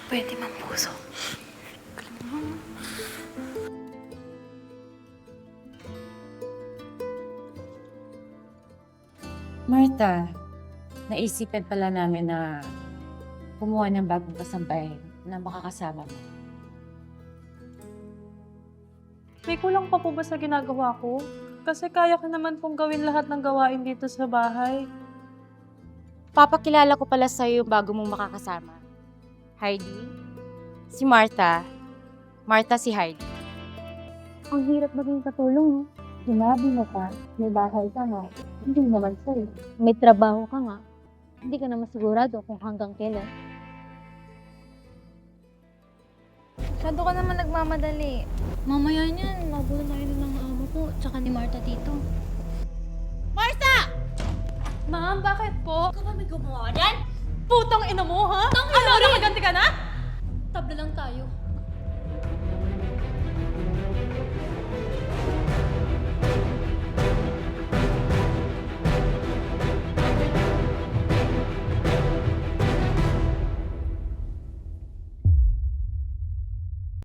pwede mampuso. Martha, naisipan pala namin na kumuha ng bagong kasambay na makakasama mo. May kulang pa po ba sa ginagawa ko? Kasi kaya ko naman pong gawin lahat ng gawain dito sa bahay. Papakilala ko pala sa'yo yung bago mong makakasama. Heidi, si Martha. Martha si Heidi. Ang hirap maging katulong, no? Sinabi mo pa, may bahay ka nga. Hindi naman sa'yo. May trabaho ka nga. Hindi ka naman sigurado kung hanggang kailan. Masyado ka naman nagmamadali. Mamaya niyan, magulo tayo ng amo ko, tsaka ni Martha dito. Ma'am, bakit po? Ikaw ba may gumawa niyan? Putang ina mo, ha? Ano, maganti ka na? Tabla lang tayo.